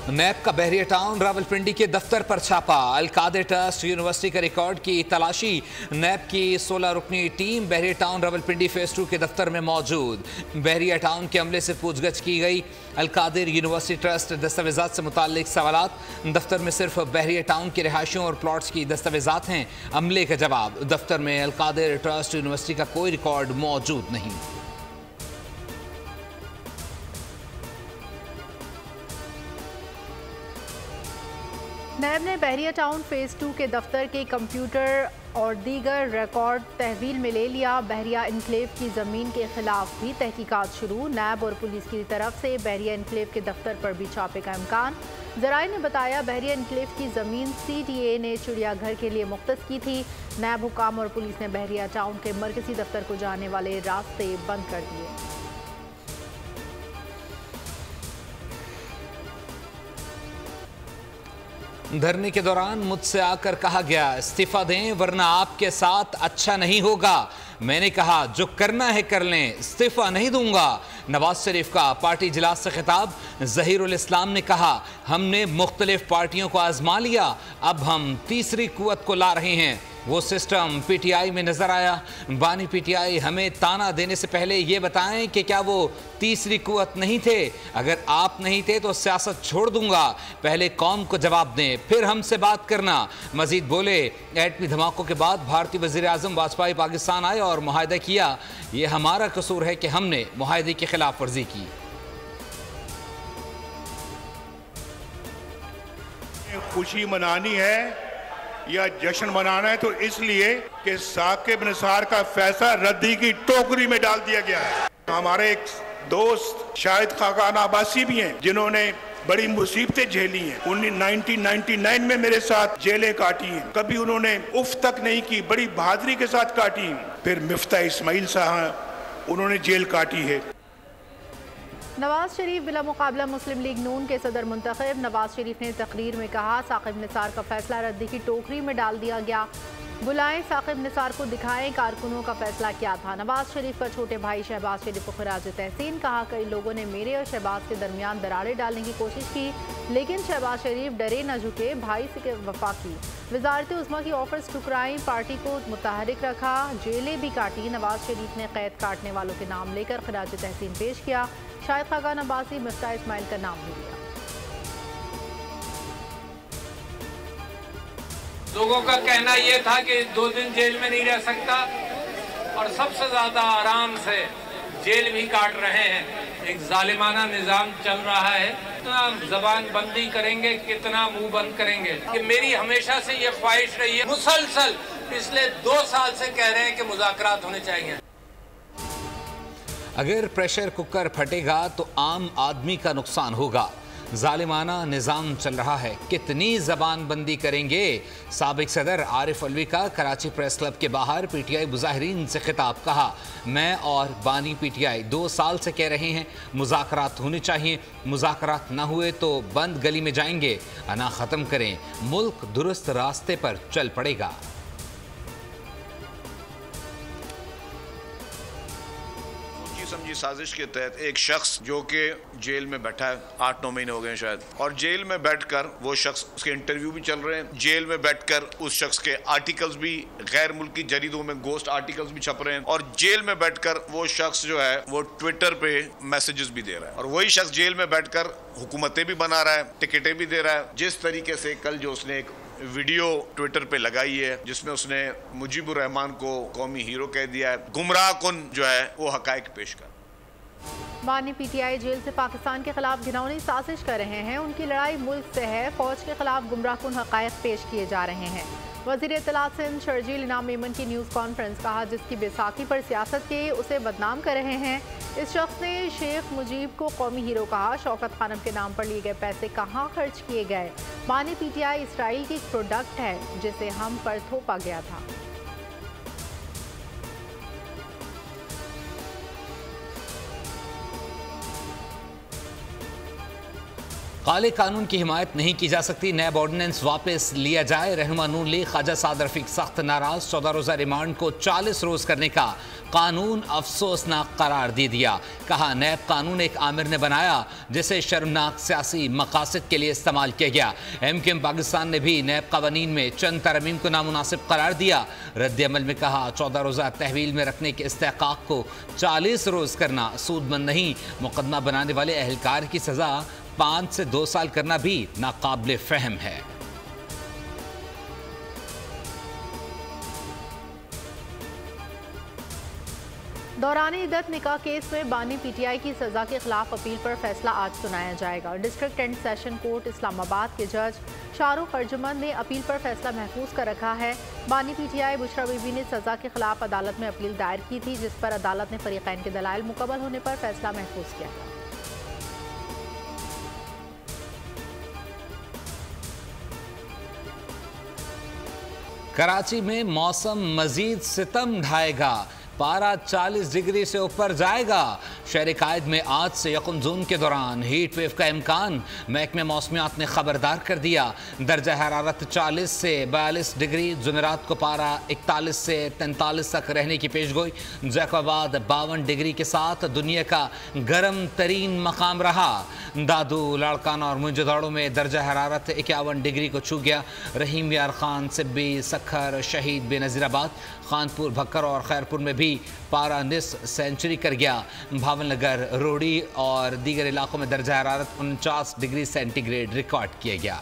नैब का बहरिया टाउन रावलपिंडी के दफ्तर पर छापा। अल-कादिर ट्रस्ट यूनिवर्सिटी के रिकॉर्ड की तलाशी। नैब की 16 रुकनी टीम बहरिया टाउन रावलपिंडी फेज 2 के दफ्तर में मौजूद। बहरिया टाउन के अमले से पूछगछ की गई। अल-कादिर यूनिवर्सिटी ट्रस्ट दस्तावेजात से मुताल्लिक सवालात। दफ्तर में सिर्फ बहरिया टाउन के रिहायशियों और प्लॉट्स की दस्तावेजात हैं। अमले का जवाब, दफ्तर में अल-कादिर ट्रस्ट यूनिवर्सिटी का कोई रिकॉर्ड मौजूद नहीं। नैब ने बहरिया टाउन फेज 2 के दफ्तर के कंप्यूटर और दीगर रिकॉर्ड तहवील में ले लिया। बहरिया इनक्लेव की ज़मीन के खिलाफ भी तहकीकात शुरू। नैब और पुलिस की तरफ से बहरिया इनक्लेव के दफ्तर पर भी छापे का इम्कान। ज़राए ने बताया बहरिया इनक्लेव की ज़मीन CTA ने चिड़ियाघर के लिए मुख्तस की थी। नैब हुकाम और पुलिस ने बहरिया टाउन के मरकजी दफ्तर को जाने वाले रास्ते बंद कर दिए। धरने के दौरान मुझसे आकर कहा गया, इस्तीफा दें वरना आपके साथ अच्छा नहीं होगा। मैंने कहा जो करना है कर लें, इस्तीफा नहीं दूंगा। नवाज शरीफ का पार्टी इजलास से खिताब। ज़हीरुल इस्लाम ने कहा, हमने मुख्तलिफ पार्टियों को आजमा लिया, अब हम तीसरी कुव्वत को ला रहे हैं। वो सिस्टम PTI में नजर आया। बानी PTI, हमें ताना देने से पहले ये बताएं कि क्या वो तीसरी कुव्वत नहीं थे? अगर आप नहीं थे तो सियासत छोड़ दूंगा। पहले कौम को जवाब दें, फिर हमसे बात करना। मजीद बोले, एटमी धमाकों के बाद भारतीय वजीर आजम वाजपेयी पाकिस्तान आए और मुआहदा किया। ये हमारा कसूर है कि हमने मुआहदे की खिलाफ वर्जी की। खुशी मनानी है या जश्न मनाना है तो इसलिए कि साकिब निसार का फैसला रद्दी की टोकरी में डाल दिया गया है। हमारे एक दोस्त शाहिद खाकान आबासी भी हैं जिन्होंने बड़ी मुसीबतें झेली हैं। 1999 में मेरे साथ जेलें काटी हैं, कभी उन्होंने उफ तक नहीं की, बड़ी बहादुरी के साथ काटी। फिर मिफ्ता इस्माइल साहब, उन्होंने जेल काटी है। नवाज शरीफ बिला मुकाबला मुस्लिम लीग नून के सदर मुंतखब। नवाज शरीफ ने तकरीर में कहा, साकिब निसार का फैसला रद्दी की टोकरी में डाल दिया गया। बुलाएं साकिब निसार को, दिखाएं कारकुनों का फैसला क्या था। नवाज शरीफ का छोटे भाई शहबाज शरीफ को खराज तहसीन। कहा, कई लोगों ने मेरे और शहबाज के दरमियान दरारें डालने की कोशिश की, लेकिन शहबाज शरीफ डरे न झुके, भाई से वफा की। वजारत उज़्मा की ऑफर्स ठुकराई, पार्टी को मुतहरिक रखा, जेलें भी काटी। नवाज शरीफ ने कैद काटने वालों के नाम लेकर खराज तहसीन पेश किया। शाहिद खाकान अब्बासी, मिफ्ता इस्माइल का नाम भी लिया। लोगों का कहना यह था कि 2 दिन जेल में नहीं रह सकता और सबसे ज्यादा आराम से जेल भी काट रहे हैं। एक जालिमाना निजाम चल रहा है। कितना जबान बंदी करेंगे, कितना मुंह बंद करेंगे। कि मेरी हमेशा से ये ख्वाहिश रही है, मुसलसल पिछले 2 साल से कह रहे हैं कि मुज़ाकरात होने चाहिए। अगर प्रेशर कुकर फटेगा तो आम आदमी का नुकसान होगा। जालिमाना निज़ाम चल रहा है, कितनी जबान बंदी करेंगे। साबिक सदर आरिफ अलवी का कराची प्रेस क्लब के बाहर PTI मुजाहिरीन से खिताब। कहा, मैं और बानी PTI 2 साल से कह रहे हैं मुज़ाकरात होने चाहिए। मुज़ाकरात ना हुए तो बंद गली में जाएंगे। अना ख़त्म करें, मुल्क दुरुस्त रास्ते पर चल पड़ेगा। समझी साजिश के तहत एक शख्स जो कि जेल में बैठा है, 8-9 महीने हो गए शायद, और जेल में बैठकर वो शख्स, उसके इंटरव्यू भी चल रहे हैं, जेल में बैठकर उस शख्स के आर्टिकल्स भी गैर मुल्की जरीदों में गोस्ट आर्टिकल्स भी छप रहे हैं, और जेल में बैठकर वो शख्स जो है वो ट्विटर पे मैसेजेस भी दे रहा है, और वही शख्स जेल में बैठकर हुकूमतें भी बना रहा है, टिकटें भी दे रहा है। जिस तरीके से कल जो उसने एक वीडियो ट्विटर पे लगाई है जिसमें उसने मुजीबुर रहमान को कौमी हीरो कह दिया है, गुमराह कुन जो है वो हकायक पेश कर। बानी PTI जेल से पाकिस्तान के खिलाफ घिनौनी साजिश कर रहे हैं। उनकी लड़ाई मुल्क से है, फौज के खिलाफ गुमराहकुन हकायक पेश किए जा रहे हैं। वज़ीर इत्तलात सिंध शर्जील इनाम मेमन की न्यूज़ कॉन्फ्रेंस। कहा, जिसकी बैसाखी पर सियासत के उसे बदनाम कर रहे हैं। इस शख्स ने शेख मुजीब को कौमी हीरो कहा। शौकत खानम के नाम पर लिए गए पैसे कहाँ खर्च किए गए। बानी PTI इसराइल की प्रोडक्ट है जिसे हम पर थोपा गया था। काले कानून की हिमायत नहीं की जा सकती, नैब ऑर्डिनेंस वापस लिया जाए। रहनुमा नून लीग ख्वाजा साद रफीक सख्त नाराज, 14 रोज़ा रिमांड को 40 रोज़ करने का कानून अफसोसनाक करार दे दिया। कहा नैब कानून एक आमिर ने बनाया जिसे शर्मनाक सियासी मकासद के लिए इस्तेमाल किया गया। MKM पाकिस्तान ने भी नैब कानून में चंद तरमीम को नामुनासिब करार दिया। रद्द अमल में कहा 14 रोज़ा तहवील में रखने के इस्तेहकाक को 40 रोज़ करना सूदमंद नहीं। मुकदमा बनाने वाले एहलकार की सज़ा 5 से 2 साल करना भी नाकाबिल फ़हम है। दौरान इद्दत निकाह केस में बानी PTI की सज़ा के खिलाफ अपील पर फैसला आज सुनाया जाएगा। District and session court Islamabad के जज शाहरुख अर्जुमंद ने अपील पर फैसला महफूज कर रखा है। बानी PTI बुशरा बीबी ने सज़ा के खिलाफ अदालत में अपील दायर की थी, जिस पर अदालत ने फरीक़ैन के दलाइल मुकम्मल होने पर फैसला महफूज किया था। कराची में मौसम मजीद सितम ढाएगा, पारा 40 डिग्री से ऊपर जाएगा। शहर कायद में आज से 1 जून के दौरान हीट वेव का इम्कान, महकमे मौसमियात ने खबरदार कर दिया। दर्जा हरारत 40 से 42 डिग्री, जुमेरात को पारा 41 से 43 तक रहने की पेशगोई। जैकबाबाद 52 डिग्री के साथ दुनिया का गर्म तरीन मकाम रहा। दादू, लाड़काना और मुंजदाड़ों में दर्जा हरारत 51 डिग्री को छू गया। रहीम यार खान, सिब्बी, सखर, शहीद बेनज़ीराबाद, खानपुर, भक्कर और खैरपुर में भी पारा निस्फ सेंचुरी कर गया। भावनगर, रोड़ी और दीगर इलाकों में दर्जा हरारत 49 डिग्री सेंटीग्रेड रिकॉर्ड किया गया।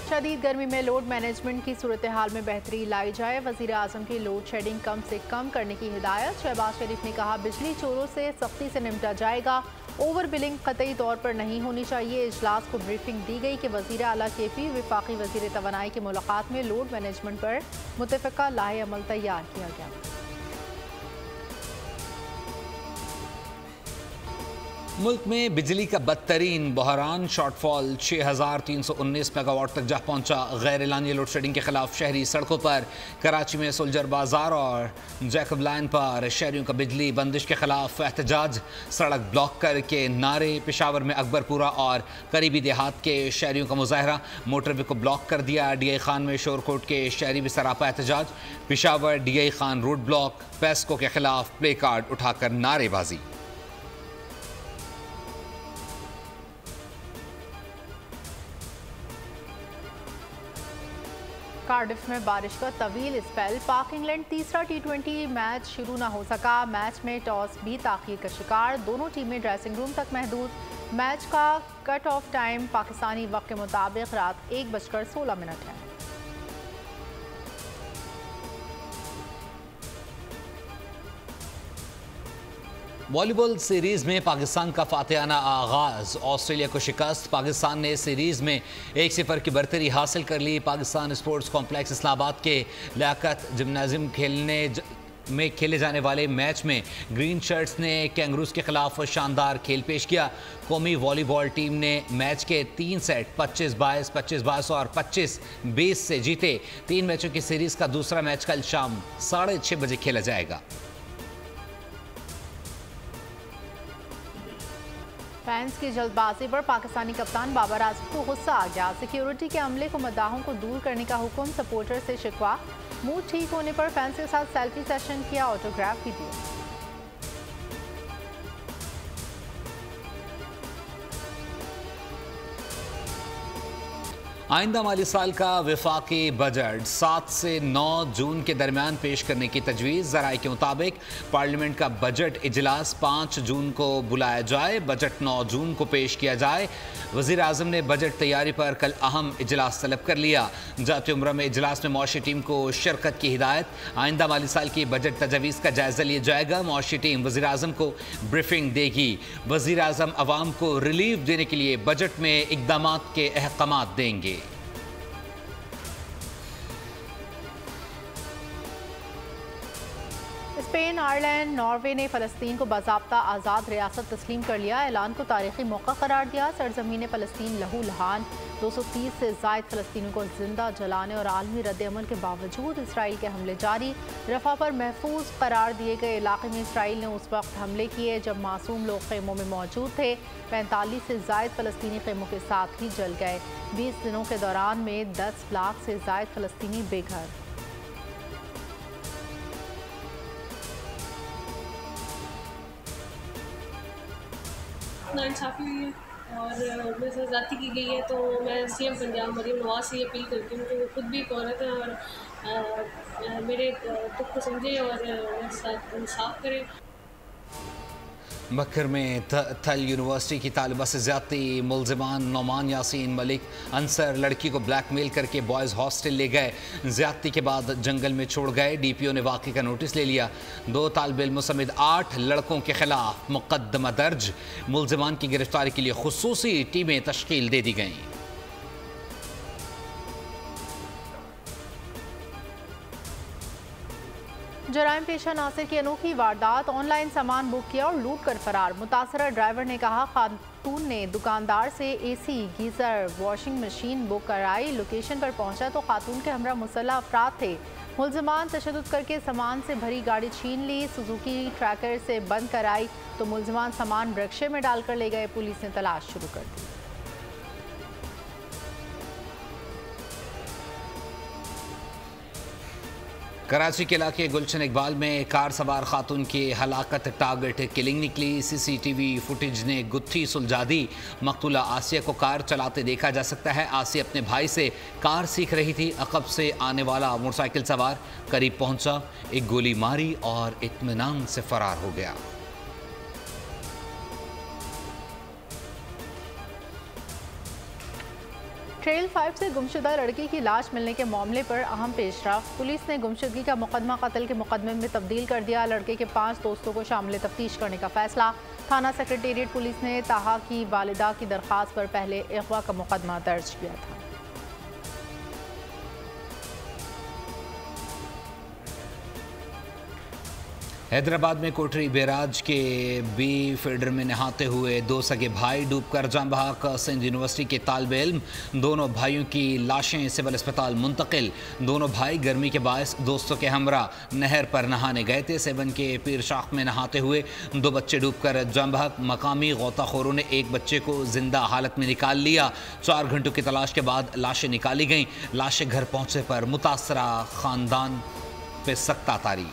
शदीद गर्मी में लोड मैनेजमेंट की सूरत हाल में बेहतरी लाई जाए। वज़ीर आज़म की लोड शेडिंग कम से कम करने की हिदायत। शहबाज शरीफ ने कहा बिजली चोरों से सख्ती से निपटा जाएगा। ओवर बिलिंग कतई तौर पर नहीं होनी चाहिए। इजलास को ब्रीफिंग दी गई कि वज़ीर आला KP वफाकी वज़ीर तवानाई की मुलाकात में लोड मैनेजमेंट पर मुतफ़क़ा लाहे अमल तैयार किया गया। मुल्क में बिजली का बदतरीन बहरान, शॉर्टफॉल 6319 मेगावाट तक जा पहुंचा। गैर एलानी लोड शेडिंग के खिलाफ शहरी सड़कों पर। कराची में सोल्जर बाजार और जैकब लाइन पर शहरियों का बिजली बंदिश के खिलाफ एहतजाज, सड़क ब्लॉक करके नारे। पेशावर में अकबरपुरा और करीबी देहात के शहरियों का मुजाहरा, मोटरवे को ब्लॉक कर दिया। DI खान में शोरकोट के शहरी भी सरापा एहतजाज। Peshawar DI Khan road block, PESCO के खिलाफ प्ले कार्ड उठाकर नारेबाजी। कार्डिफ में बारिश का तवील स्पेल, पाक इंग्लैंड तीसरा T20 मैच शुरू न हो सका। मैच में टॉस भी ताख़ीर का शिकार, दोनों टीमें ड्रेसिंग रूम तक महदूद। मैच का कट ऑफ टाइम पाकिस्तानी वक्त के मुताबिक रात 1:16 है। वॉलीबॉल सीरीज़ में पाकिस्तान का फातिहाना आगाज़, ऑस्ट्रेलिया को शिकस्त। पाकिस्तान ने सीरीज़ में 1-0 की बरतरी हासिल कर ली। पाकिस्तान स्पोर्ट्स कॉम्प्लेक्स इस्लामाबाद के लियाकत जिम्नाजियम में खेले जाने वाले मैच में ग्रीन शर्ट्स ने कैंगरूज के खिलाफ शानदार खेल पेश किया। कौमी वॉलीबॉल टीम ने मैच के 3 सेट 25-22, 25-22 और 25-20 से जीते। 3 मैचों की सीरीज़ का दूसरा मैच कल शाम 6:30 बजे खेला जाएगा। फैंस की जल्दबाजी पर पाकिस्तानी कप्तान बाबर आजम को गुस्सा आ गया। सिक्योरिटी के अमले को मद्दाहों को दूर करने का हुक्म, सपोर्टर से शिकवा। मूड ठीक होने पर फैंस के साथ सेल्फी सेशन किया, ऑटोग्राफ भी दिया। आइंदा माली साल का वफाकी बजट 7 से 9 जून के दरमियान पेश करने की तजवीज़। ज़राए के मुताबिक पार्लियामेंट का बजट इजलास 5 जून को बुलाया जाए, बजट 9 जून को पेश किया जाए। वज़ीर आज़म ने बजट तैयारी पर कल अहम इजलास तलब कर लिया। जाती उम्र में इजलास में मुआशी टीम को शिरकत की हिदायत। आइंदा माली साल की बजट तजवीज़ का जायज़ा लिया जाएगा। मुआशी टीम वज़ीर आज़म को ब्रीफिंग देगी। वज़ीर आज़म अवाम को रिलीफ देने के लिए बजट में इक़दामात के अहकामात देंगे। स्पेन ब्रिटेन, आयरलैंड, नॉर्वे ने फ़लस्तीन को बाज़ाब्ता आज़ाद रियासत तस्लीम कर लिया। ऐलान को तारीखी मौका करार दिया। सरज़मीन फ़लस्तीन लहू लहान, 230 से ज़ायद फ़लस्तीनियों को जिंदा जलाने और आलमी रद्द-ए-अमल के बावजूद इसराइल के हमले जारी। रफ़ा पर महफूज करार दिए गए इलाके में इसराइल ने उस वक्त हमले किए जब मासूम लोग खेमों में मौजूद थे। 45 से ज़ायद फ़लस्तीनी खेमों के साथ ही जल गए। 20 दिनों के दौरान में 10 लाख से ज़ायद फ़लस्तीनी बेघर। नाइंसाफ़ी हुई है और मेरे साथ ज़्यादती की गई है, तो मैं सीएम पंजाब मरीम नवाज से ये अपील करती हूँ कि वो खुद भी एक औरत है और मेरे दुख को समझे और मेरे साथ इंसाफ करें। मक्खर में थल यूनिवर्सिटी की तालिबा से ज़्यादती, मुल्ज़िमान नौमान यासीन मलिक अंसर लड़की को ब्लैकमेल करके बॉयज़ हॉस्टल ले गए। ज़्यादती के बाद जंगल में छोड़ गए। DPO ने वाक़े का नोटिस ले लिया। 2 तालिब इल्मों समेत 8 लड़कों के खिलाफ मुकदमा दर्ज। मुल्ज़िमान की गिरफ्तारी के लिए खुसूसी टीमें तश्कील दे दी गईं। जराइम पेशा नासिर की अनोखी वारदात, ऑनलाइन सामान बुक किया और लूट कर फरार। मुतासरा ड्राइवर ने कहा खातून ने दुकानदार से AC, geyser, washing machine book कराई। लोकेशन पर पहुंचा तो खातून के हमरा मुसल्लह अफराद थे। मुल्ज़िमान तशद्दुद करके सामान से भरी गाड़ी छीन ली। सुजुकी ट्रैकर से बंद कराई तो मुल्ज़िमान सामान रिक्शे में डालकर ले गए। पुलिस ने तलाश शुरू कर दी। कराची के इलाके गुलशन इकबाल में कार सवार खातून की हलाकत टारगेट किलिंग निकली। CCTV फुटेज ने गुत्थी सुलझा दी। मकतूला आसिया को कार चलाते देखा जा सकता है। आसिया अपने भाई से कार सीख रही थी। अकब से आने वाला मोटरसाइकिल सवार करीब पहुंचा, एक गोली मारी और इत्मीनान से फरार हो गया। ट्रेल 5 से गुमशुदा लड़की की लाश मिलने के मामले पर अहम पेशरफ। पुलिस ने गुमशुदगी का मुकदमा कत्ल के मुकदमे में तब्दील कर दिया। लड़के के 5 दोस्तों को शामिल तफ्तीश करने का फैसला। थाना सेक्रेटेरिएट पुलिस ने ताहा की वालिदा की दरख्वास्त पर पहले अगवा का मुकदमा दर्ज किया था। हैदराबाद में कोटरी बैराज के बी फीडर में नहाते हुए 2 सगे भाई डूबकर जान बहक। सिंध यूनिवर्सिटी के तालिब इल्म, दोनों भाइयों की लाशें सिविल अस्पताल मुंतकिल। दोनों भाई गर्मी के बायस दोस्तों के हमरा नहर पर नहाने गए थे। सेवन के पीर शाख में नहाते हुए 2 बच्चे डूबकर जान बहक। मकामी गोताखोरों ने एक बच्चे को जिंदा हालत में निकाल लिया। 4 घंटों की तलाश के बाद लाशें निकाली गईं। लाशें घर पहुंचने पर मुतासरा खानदान पे सख्त तारी।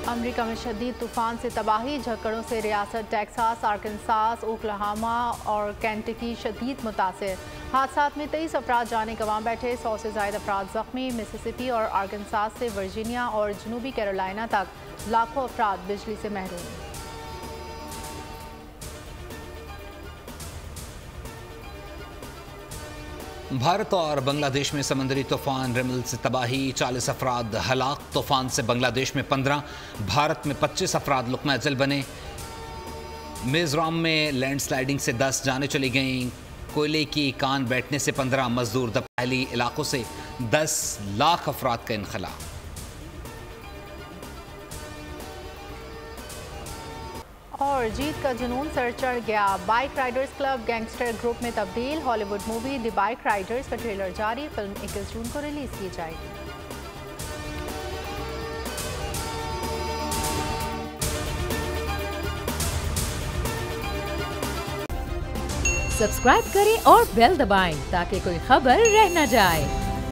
अमेरिका में शदीद तूफान से तबाही, झक्कड़ों से रियासत टेक्सास, आर्कनसास, ओक्लाहोमा और केंटकी शदीद मुतासिर। हादसात में 23 अफराद जाने गंवा बैठे, 100 से ज़ायद अफराद जख्मी। मिसिसिपी और आर्कनसास से वर्जीनिया और जनूबी कैरोलिना तक लाखों अफराद बिजली से महरूम। भारत और बांग्लादेश में समंदरी तूफान रिमल से तबाही, 40 अफराद हलाक। तूफान से बांग्लादेश में 15, भारत में 25 अफराद लुक़मा अजल बने। मिज़ोरम में लैंडस्लाइडिंग से 10 जाने चली गईं। कोयले की कान बैठने से 15 मजदूर दबैली इलाकों से 10 लाख अफराद का इनखला। और जीत का जुनून सर चढ़ गया। Bike Riders club gangster group में तब्दील। Hollywood movie the bike Riders का ट्रेलर जारी। फिल्म 21 जून को रिलीज की जाएगी। सब्सक्राइब करें और बेल दबाएं ताकि कोई खबर रह न जाए।